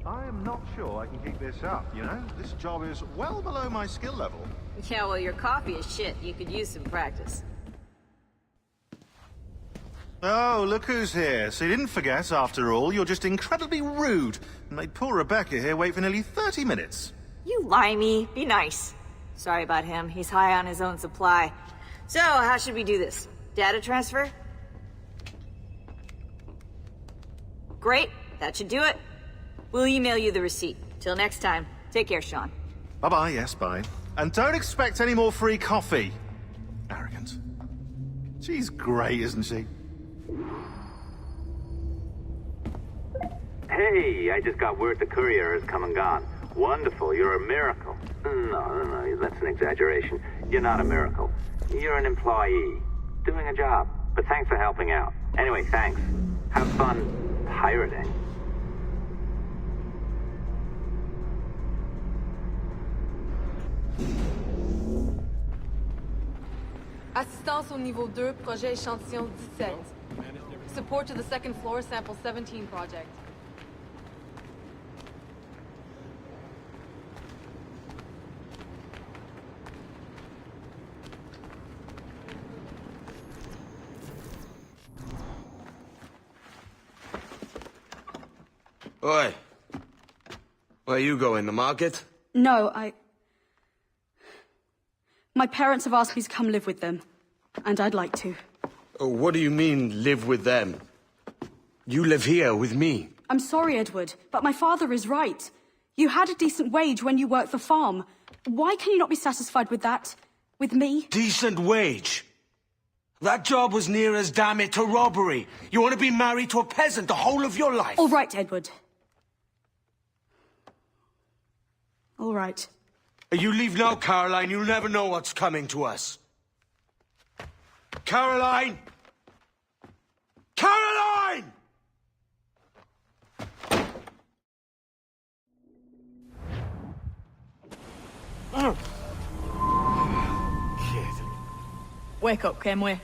I'm not sure I can keep this up, you know? This job is well below my skill level. Yeah, well, your coffee is shit. You could use some practice. Oh, look who's here. So you didn't forget, after all, you're just incredibly rude and made poor Rebecca here wait for nearly 30 minutes. You limey. Be nice. Sorry about him. He's high on his own supply. So, how should we do this? Data transfer? Great. That should do it. We'll email you the receipt. Till next time. Take care, Sean. Bye-bye, yes, bye. And don't expect any more free coffee. Arrogant. She's great, isn't she? Hey, I just got word the courier has come and gone. Wonderful, you're a miracle. No, that's an exaggeration. You're not a miracle. You're an employee. Doing a job. But thanks for helping out. Anyway, thanks. Have fun pirating. Assistance au niveau 2, projet échantillon 17. Support to the second floor, sample 17 project. Oi. Where you going, the market? No, My parents have asked me to come live with them, and I'd like to. Oh, what do you mean, live with them? You live here with me. I'm sorry, Edward, but my father is right. You had a decent wage when you worked the farm. Why can you not be satisfied with that? With me? Decent wage? That job was near as, damn it, to robbery. You want to be married to a peasant the whole of your life? All right, Edward. All right. You leave now, Caroline. You'll never know what's coming to us. Caroline! Caroline! Kid. Wake up, Kenway.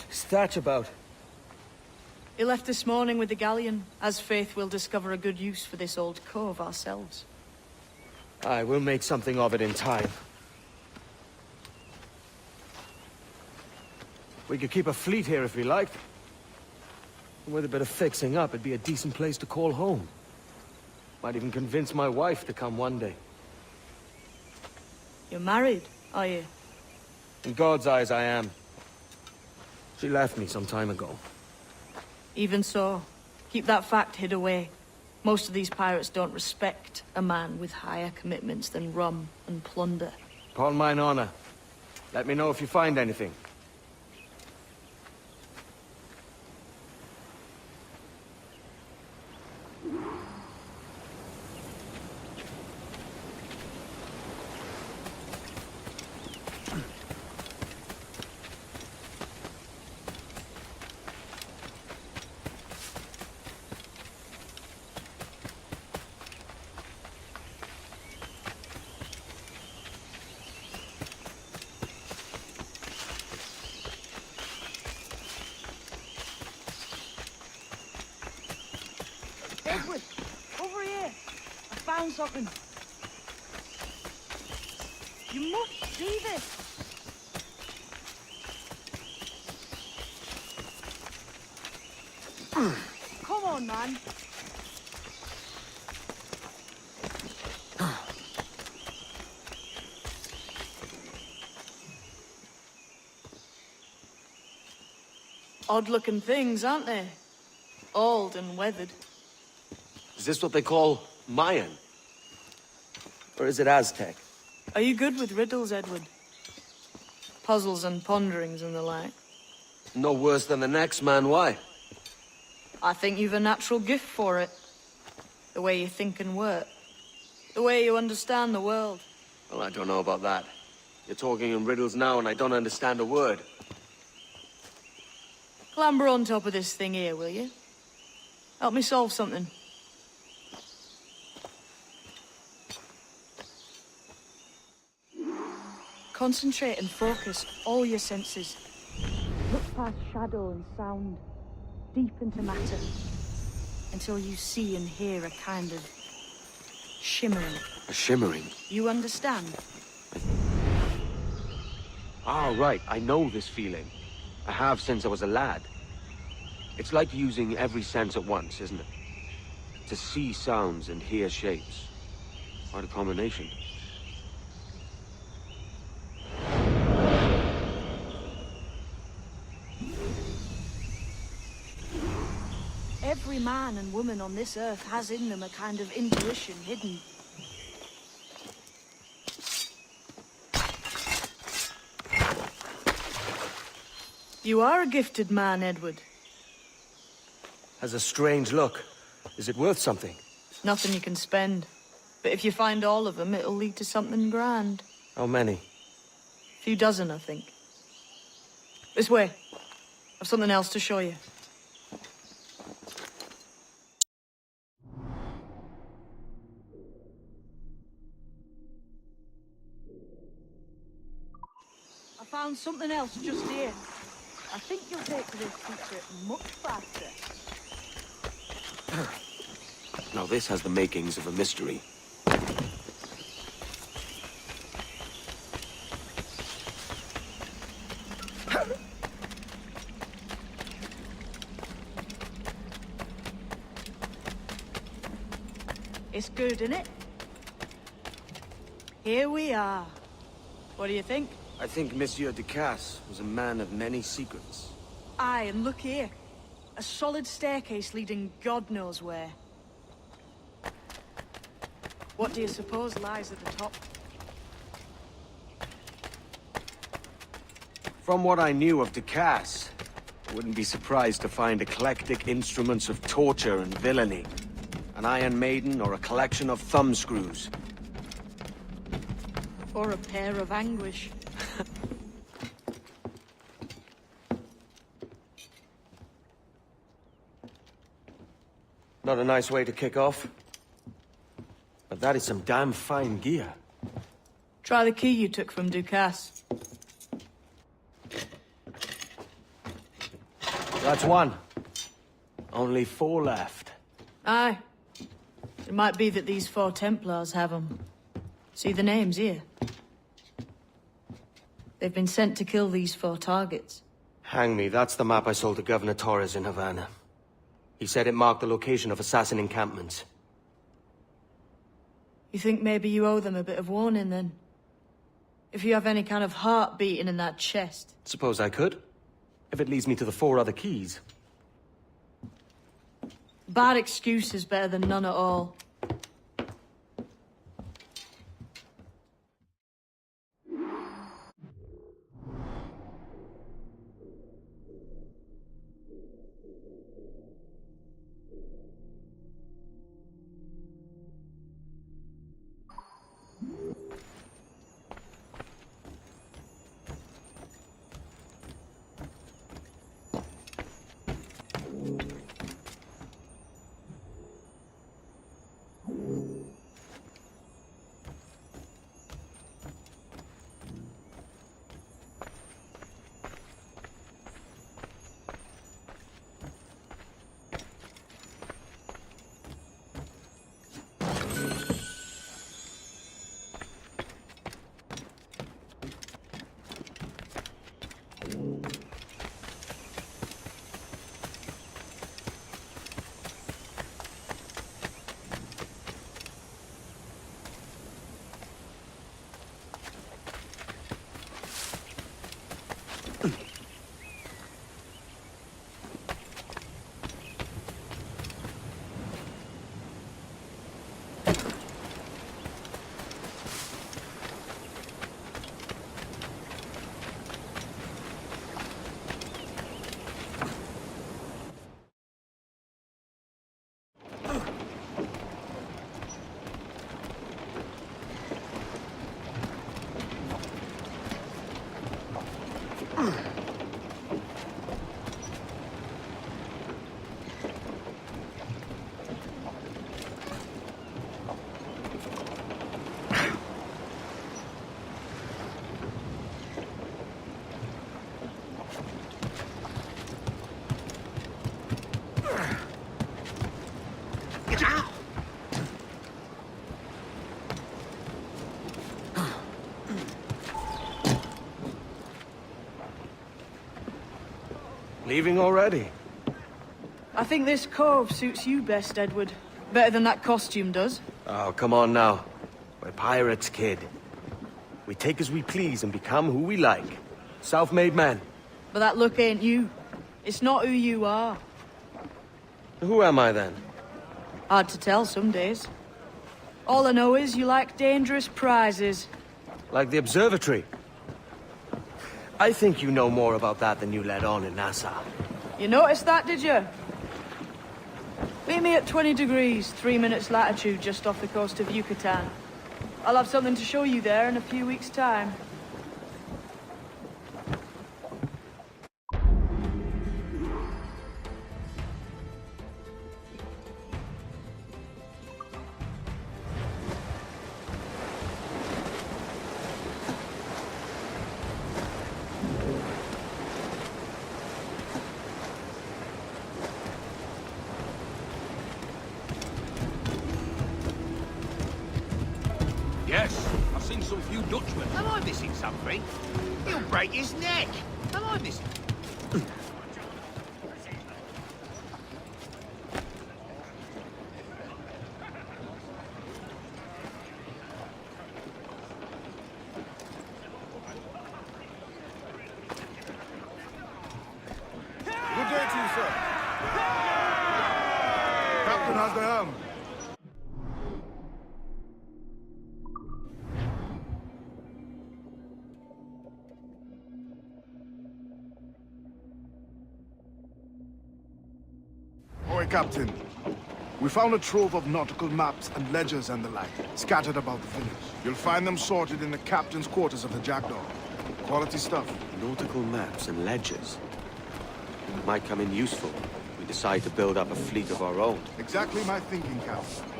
What's that about? He left this morning with the galleon. As faith, we'll discover a good use for this old cove ourselves. Aye, we'll make something of it in time. We could keep a fleet here if we liked. And with a bit of fixing up, it'd be a decent place to call home. Might even convince my wife to come one day. You're married, are you? In God's eyes, I am. She left me some time ago. Even so, keep that fact hid away. Most of these pirates don't respect a man with higher commitments than rum and plunder. Upon mine honor. Let me know if you find anything. Edward, over here. I found something. You must see this. Come on, man. Odd-looking things, aren't they? Old and weathered. Is this what they call Mayan? Or is it Aztec? Are you good with riddles, Edward? Puzzles and ponderings and the like? No worse than the next man, why? I think you've a natural gift for it. The way you think and work. The way you understand the world. Well, I don't know about that. You're talking in riddles now and I don't understand a word. Clamber on top of this thing here, will you? Help me solve something. Concentrate and focus all your senses. Look past shadow and sound, deep into matter, until you see and hear a kind of shimmering. A shimmering? You understand? Ah, right. I know this feeling. I have since I was a lad. It's like using every sense at once, isn't it? To see sounds and hear shapes. Quite a combination. Every man and woman on this earth has in them a kind of intuition hidden. You are a gifted man, Edward. Has a strange look. Is it worth something? Nothing you can spend. But if you find all of them, it'll lead to something grand. How many? A few dozen, I think. This way. I've something else to show you. I found something else just here. I think you'll take to this creature much faster. Now this has the makings of a mystery. It's good, isn't it? Here we are. What do you think? I think Monsieur Ducasse was a man of many secrets. Aye, and look here. A solid staircase leading God knows where. What do you suppose lies at the top? From what I knew of Ducasse, I wouldn't be surprised to find eclectic instruments of torture and villainy. An Iron Maiden or a collection of thumbscrews. Or a pair of anguish. Not a nice way to kick off. But that is some damn fine gear. Try the key you took from Ducasse. That's one. Only 4 left. Aye. It might be that these 4 Templars have them. See the names here? They've been sent to kill these 4 targets. Hang me, that's the map I sold to Governor Torres in Havana. He said it marked the location of assassin encampments. You think maybe you owe them a bit of warning, then? If you have any kind of heart beating in that chest. Suppose I could? If it leads me to the 4 other keys. Bad excuse is better than none at all. Get out! Leaving already? I think this cove suits you best, Edward. Better than that costume does. Oh, come on now. We're pirates, kid. We take as we please and become who we like. Self-made men. But that look ain't you. It's not who you are. Who am I then? Hard to tell some days. All I know is you like dangerous prizes. Like the observatory. I think you know more about that than you let on in Nassau. You noticed that, did you? Meet me at 20 degrees, 3 minutes latitude just off the coast of Yucatan. I'll have something to show you there in a few weeks' time. Yes, I've seen some few Dutchmen. Am I missing something? He'll break his neck. Am I missing? Good day to you, sir. Captain has the helm. Oi, Captain. We found a trove of nautical maps and ledgers and the like, scattered about the village. You'll find them sorted in the captain's quarters of the Jackdaw. Quality stuff. Nautical maps and ledgers. Might come in useful. We decide to build up a fleet of our own. Exactly my thinking, Captain.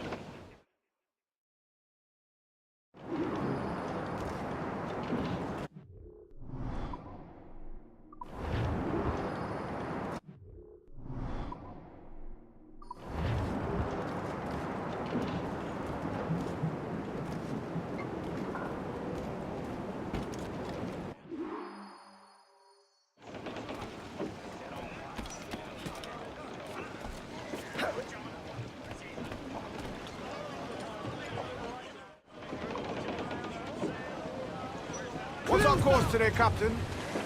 What's our course today, Captain?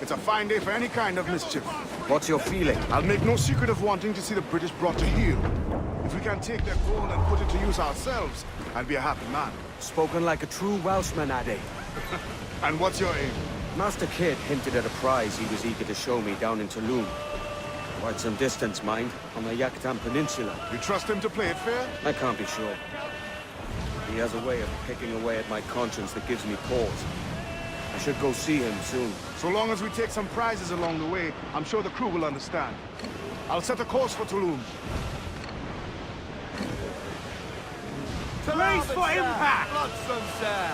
It's a fine day for any kind of mischief. What's your feeling? I'll make no secret of wanting to see the British brought to heel. If we can take their gold and put it to use ourselves, I'll be a happy man. Spoken like a true Welshman, Addy. And what's your aim? Master Kidd hinted at a prize he was eager to show me down in Tulum. Quite some distance, mind, on the Yucatan Peninsula. You trust him to play it fair? I can't be sure. He has a way of picking away at my conscience that gives me pause. I should go see him soon. So long as we take some prizes along the way, I'm sure the crew will understand. I'll set a course for Tulum. Brace for impact!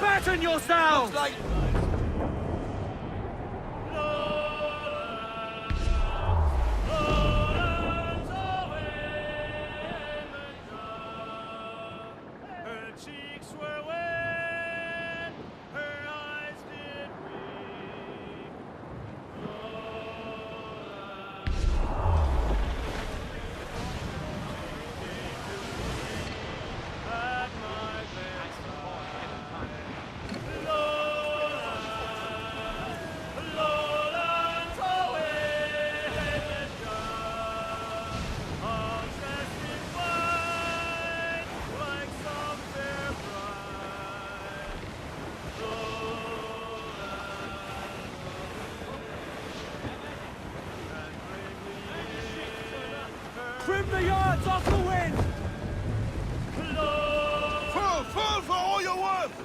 Batten yourselves! Trim the yards off the wind! Full for all you're worth!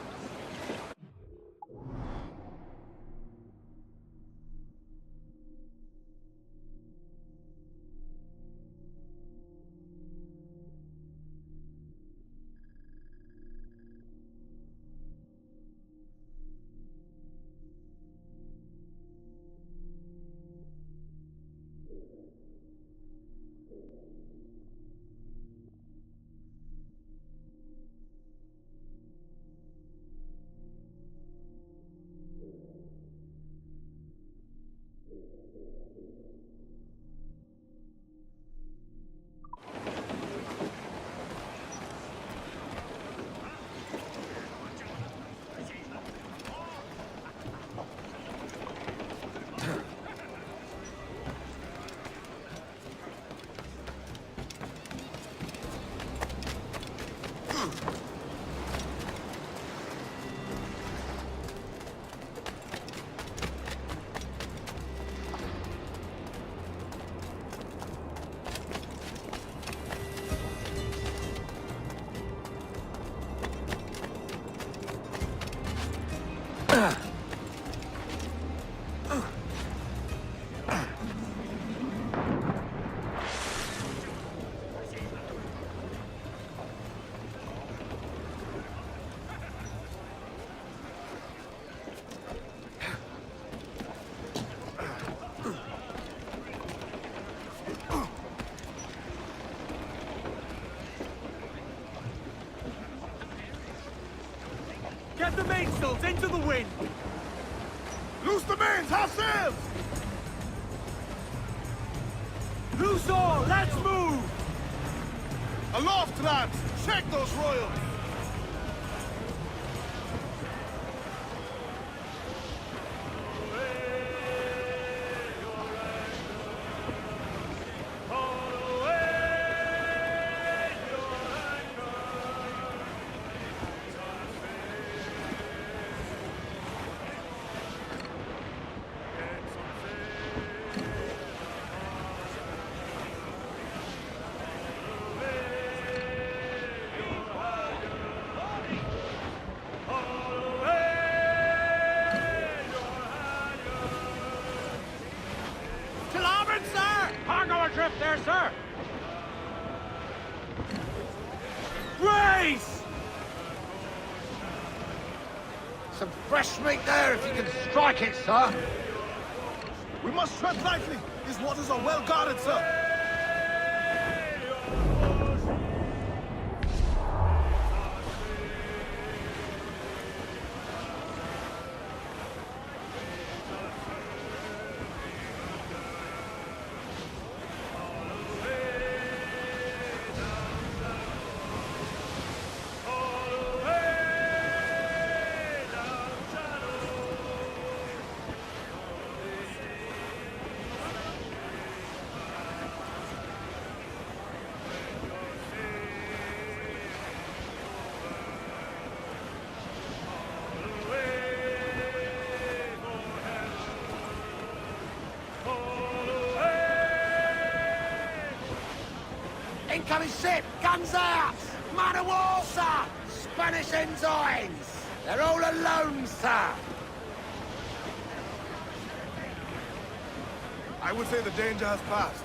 Get the mainsails into the wind! Loose the mains! Half sails! Loose all! Let's move! Aloft, lads! Check those royals! There, sir! Race! Some fresh meat there if you can strike it, sir. We must tread lightly. These waters are well guarded, sir. Incoming ship! Guns out! Man of war, sir! Spanish ensigns! They're all alone, sir! I would say the danger has passed.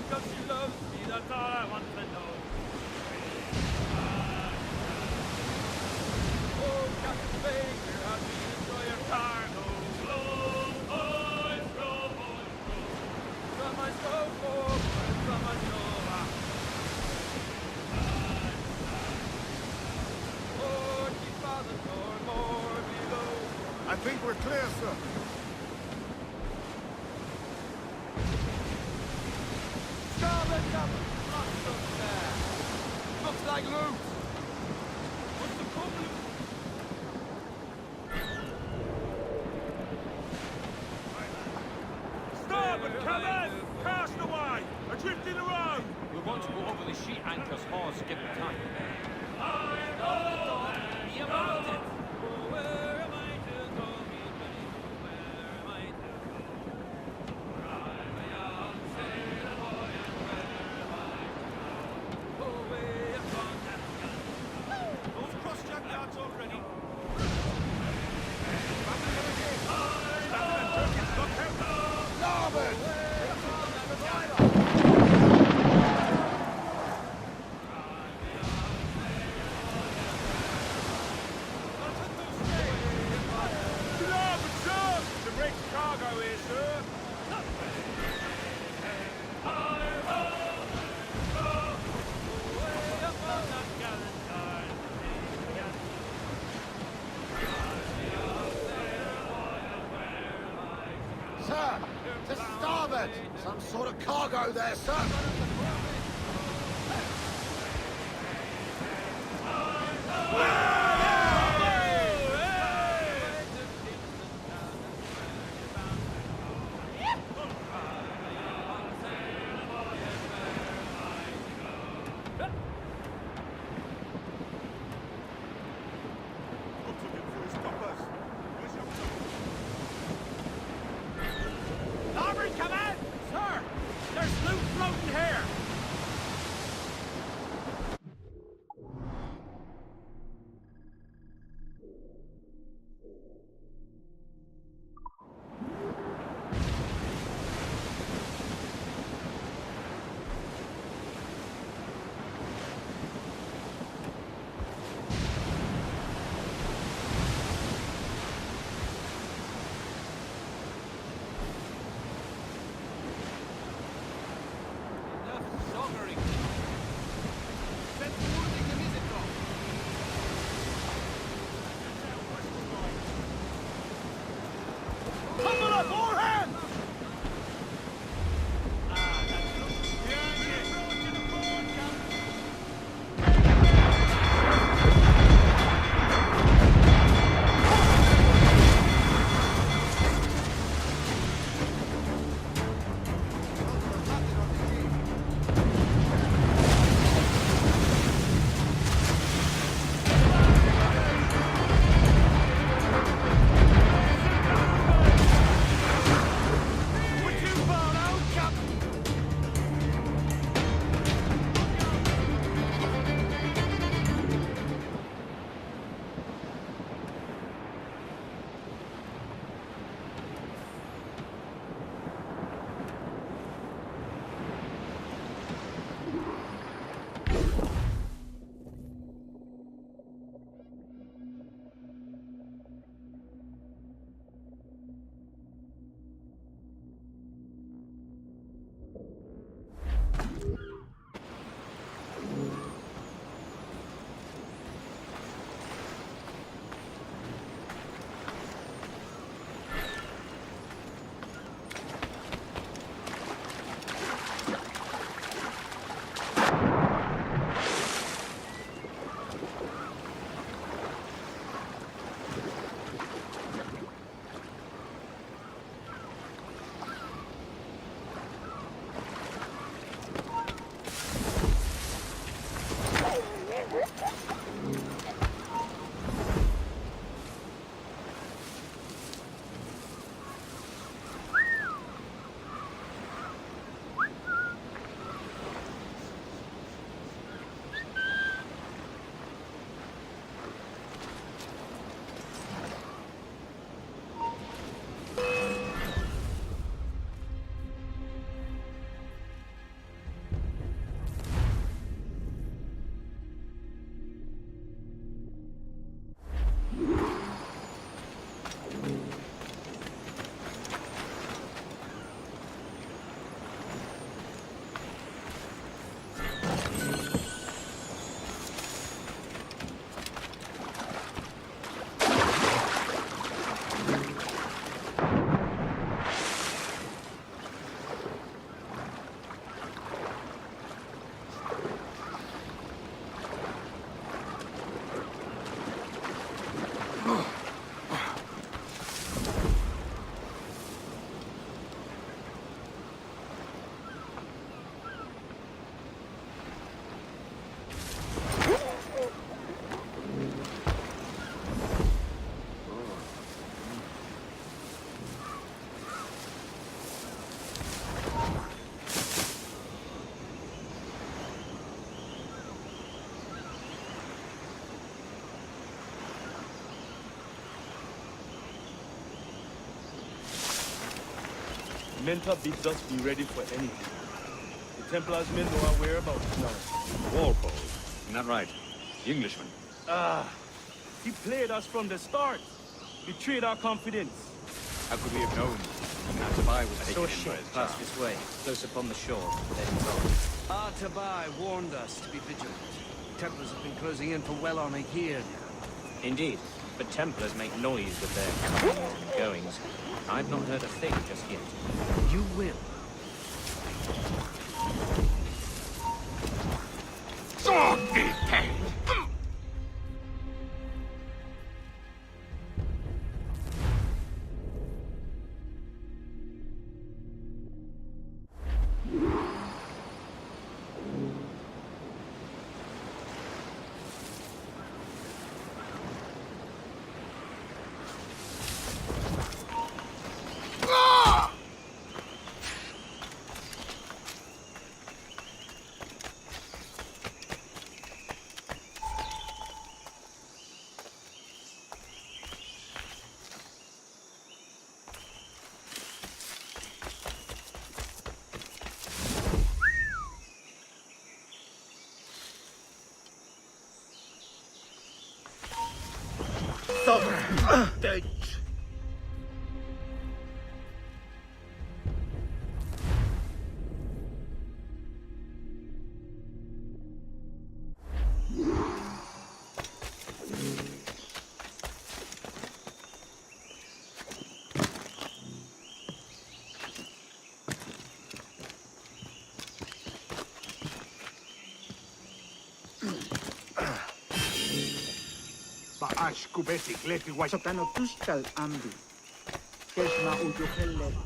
because she loves me, that's all I want to know. Oh, Captain Baker, how do you enjoy your cargo? Roll, boys, roll, boys, roll. Some I go forward, some I go back. Oh, keep by the door, more below. I think we're clear, sir. Starboard, Captain. Not so bad. Looks like loot. What's the problem? Starboard, Captain! Cast away! Adrift in the road! We want to go over the sheet anchors hard to get the time. Be about it! Where am I to go? Where am I to go? Those cross-jack yards already. Starboard! To break cargo here, sir. Sir, to starboard! Some sort of cargo there, sir! Starboard, come in! Sir, there's loot floating here! Mentor bids us be ready for anything. The Templars men know our whereabouts now. Walpole, isn't that right? The Englishman. Ah, he played us from the start. Betrayed our confidence. How could we have known? Atabai was taken Saw a in by ship his pass charm. this way, close upon the shore, then gone. Artabai warned us to be vigilant. Templars have been closing in for well on a year now. Indeed, but Templars make noise with their comings and goings. I've not heard a thing just yet. You will. Sword be paid! Ba'ash kubeti gleti wa sotano tuskal ambi. Kesma ujuheleti.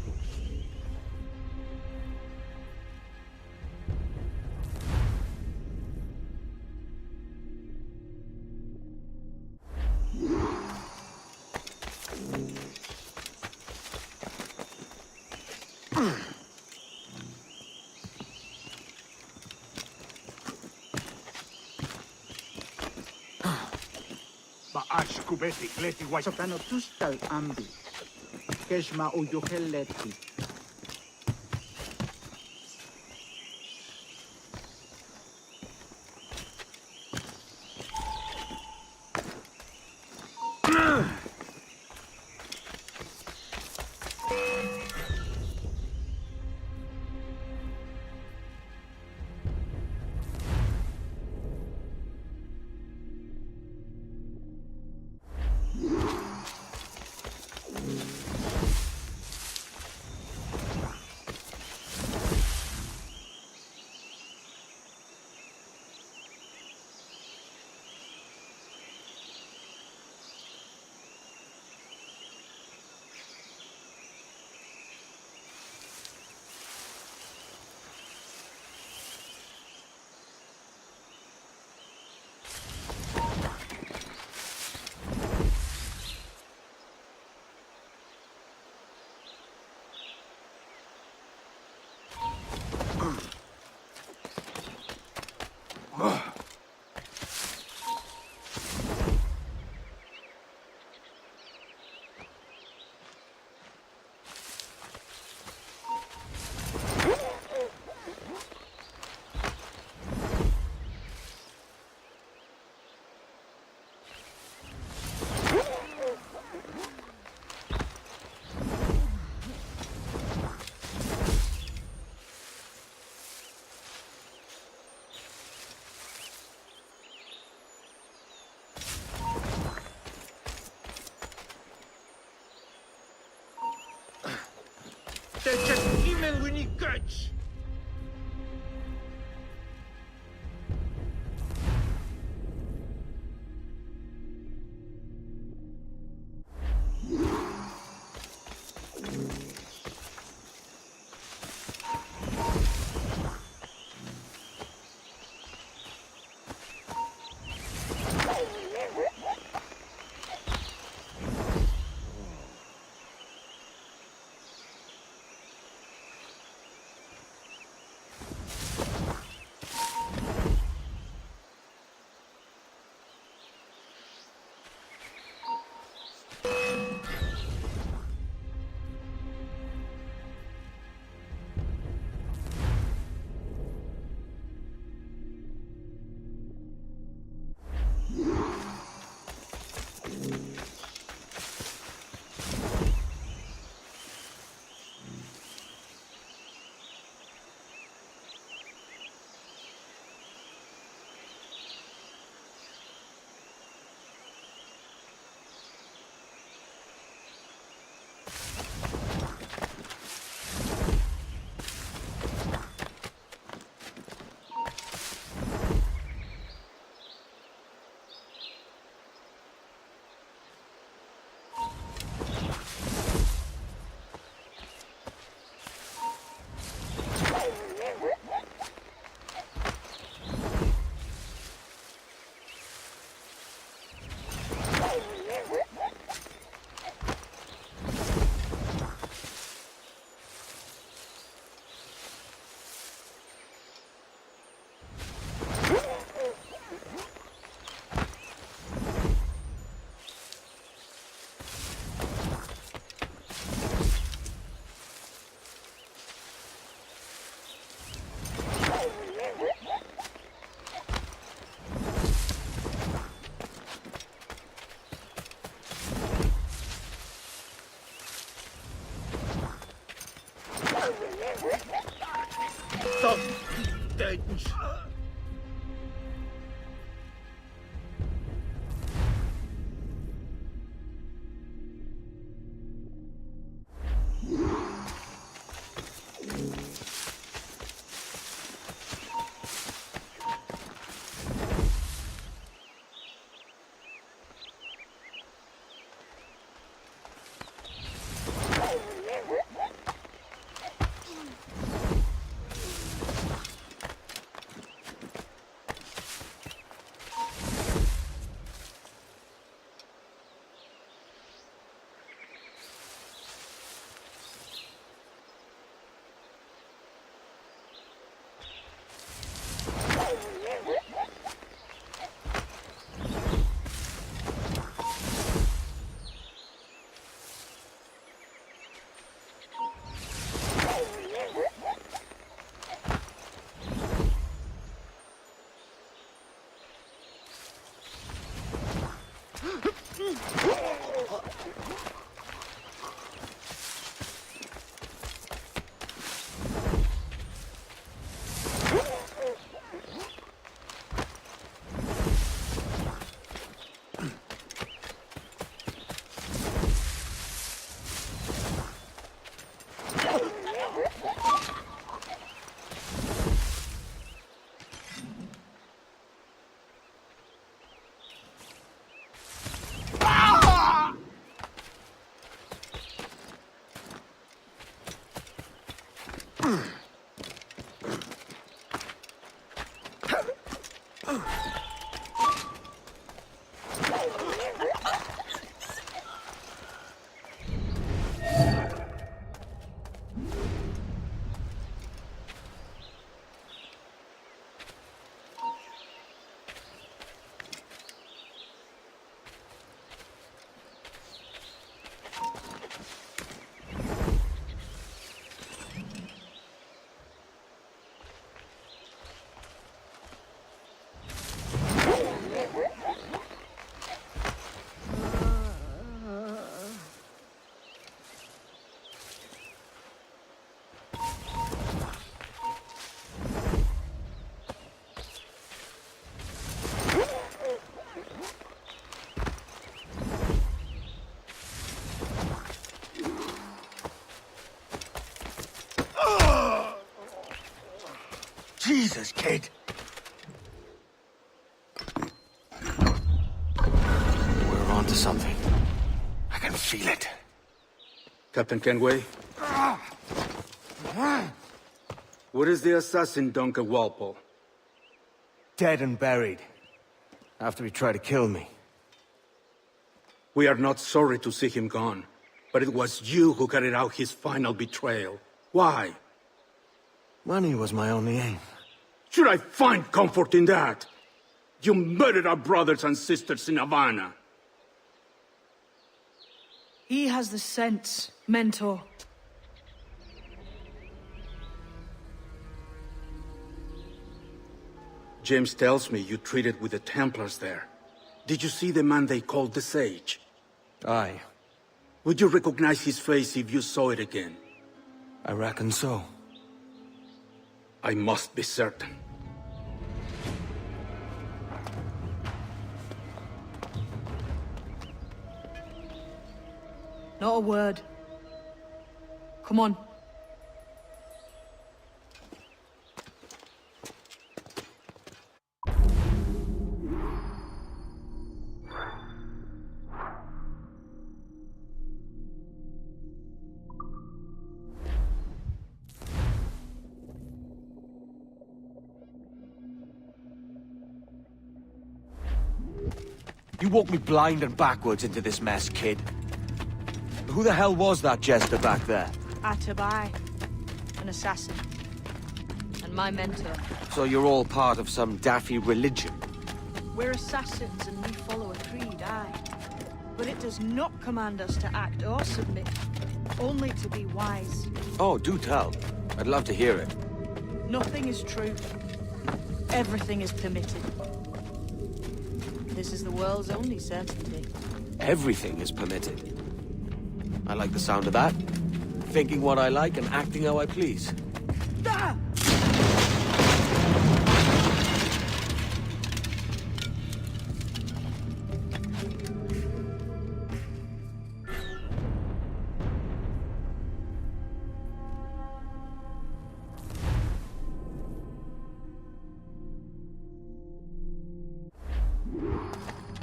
Ba'ash kubeti gleti wa sotano tuskal ambi. Kesma ujuheleti. They're just email when you catch. Jesus, kid. We're on to something. I can feel it. Captain Kenway? Where is the assassin, Duncan Walpole? Dead and buried. After he tried to kill me. We are not sorry to see him gone, but it was you who carried out his final betrayal. Why? Money was my only aim. Should I find comfort in that? You murdered our brothers and sisters in Havana. He has the sense, Mentor. James tells me you treated with the Templars there. Did you see the man they called the Sage? Aye. Would you recognize his face if you saw it again? I reckon so. I must be certain. Not a word. Come on. You walked me blind and backwards into this mess, kid. Who the hell was that jester back there? Atabai, an assassin. And my mentor. So you're all part of some daffy religion? We're assassins and we follow a creed, aye. But it does not command us to act or submit, only to be wise. Oh, do tell. I'd love to hear it. Nothing is true. Everything is permitted. This is the world's only certainty. Everything is permitted. I like the sound of that. Thinking what I like and acting how I please. Ah!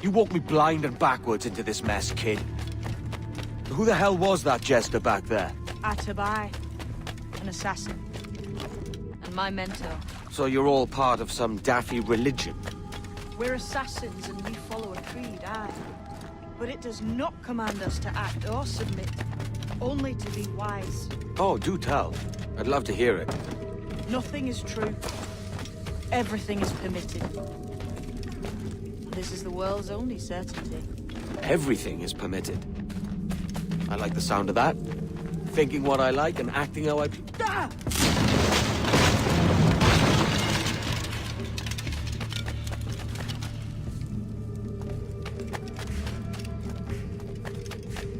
You walked me blind and backwards into this mess, kid. Who the hell was that jester back there? Atabai, an assassin. And my mentor. So you're all part of some daffy religion? We're assassins and we follow a creed, aye. But it does not command us to act or submit, only to be wise. Oh, do tell. I'd love to hear it. Nothing is true. Everything is permitted. This is the world's only certainty. Everything is permitted. I like the sound of that. Thinking what I like and acting how I... Ah!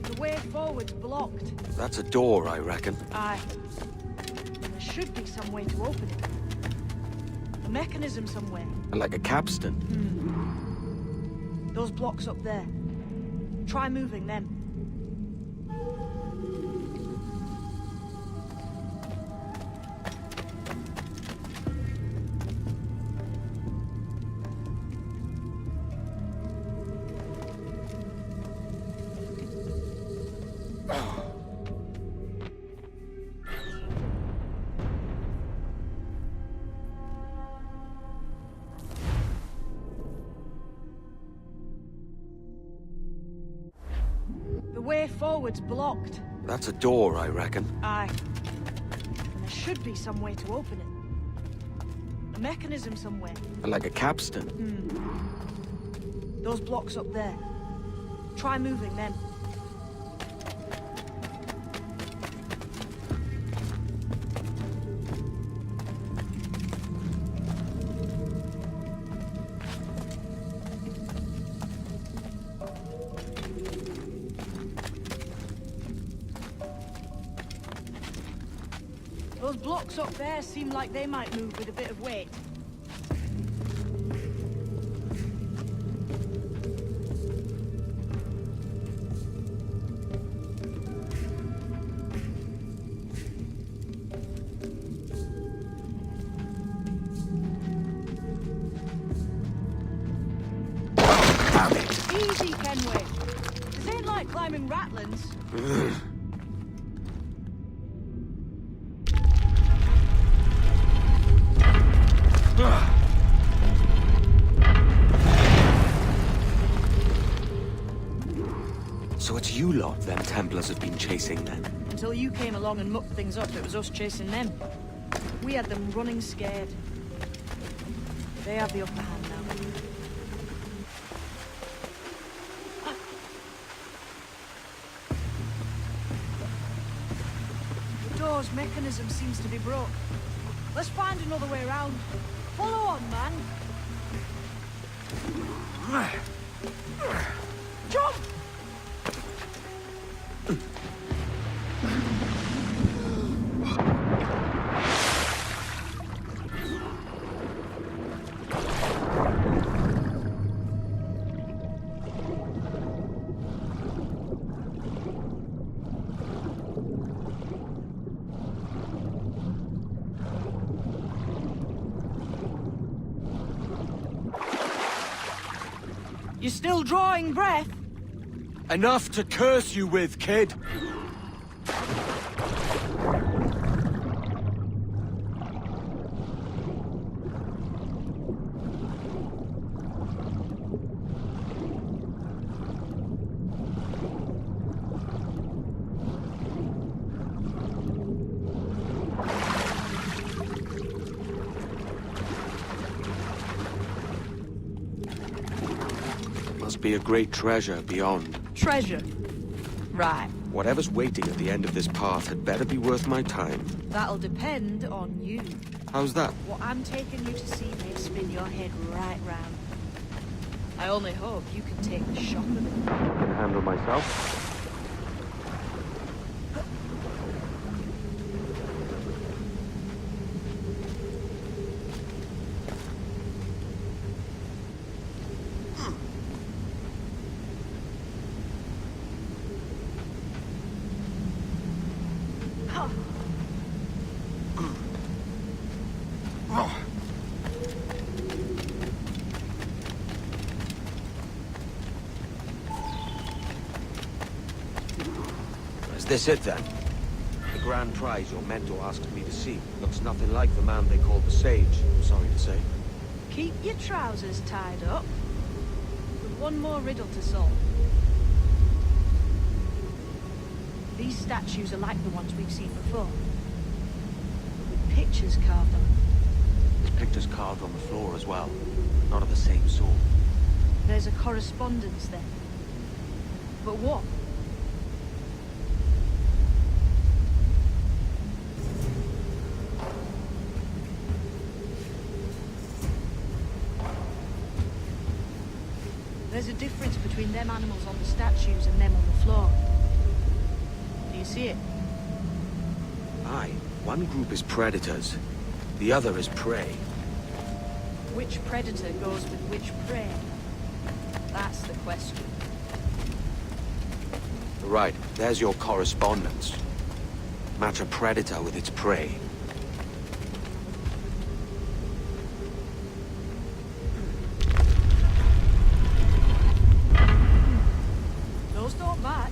The way forward's blocked. That's a door, I reckon. Aye. There should be some way to open it. A mechanism somewhere. Like a capstan. Those blocks up there. Try moving them. The way forward's blocked. That's a door, I reckon. Aye. There should be some way to open it. A mechanism somewhere. Like a capstan. Those blocks up there. Try moving them. Those blocks up there seem like they might move with a bit of weight. Easy, Kenway. This ain't like climbing Ratlands. So it's you lot them Templars have been chasing then? Until you came along and mucked things up, it was us chasing them. We had them running scared. They have the upper hand now. The door's mechanism seems to be broke. Let's find another way around. Follow on, man. Jump! You're still drawing breath? Enough to curse you with, kid! Must be a great treasure beyond. Treasure? Right. Whatever's waiting at the end of this path had better be worth my time. That'll depend on you. How's that? What I'm taking you to see may spin your head right round. I only hope you can take the shock of it. I can handle myself. Is this it then? The grand prize your mentor asked me to see looks nothing like the man they called the Sage, I'm sorry to say. Keep your trousers tied up. With one more riddle to solve. These statues are like the ones we've seen before. With pictures carved on them. There's pictures carved on the floor as well. Not of the same sort. There's a correspondence then. But what? There's a difference between them animals on the statues and them on the floor. Do you see it? Aye. One group is predators. The other is prey. Which predator goes with which prey? That's the question. Right. There's your correspondence. Match a predator with its prey. Those don't match.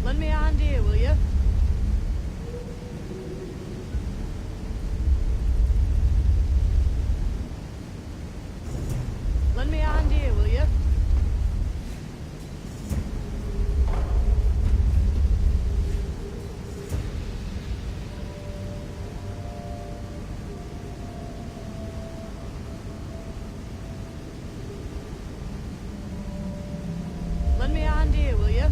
Lend me a hand here, will you? Lend me a hand here, will you? Lend me a hand here, will you?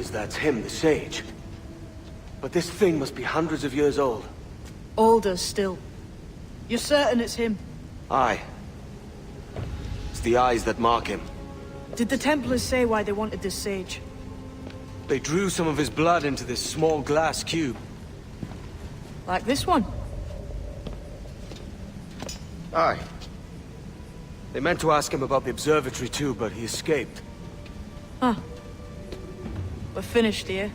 is that's him, the sage. But this thing must be hundreds of years old. Older still. You're certain it's him? Aye. It's the eyes that mark him. Did the Templars say why they wanted this sage? They drew some of his blood into this small glass cube. Like this one? Aye. They meant to ask him about the observatory too, but he escaped. Huh. We're finished here.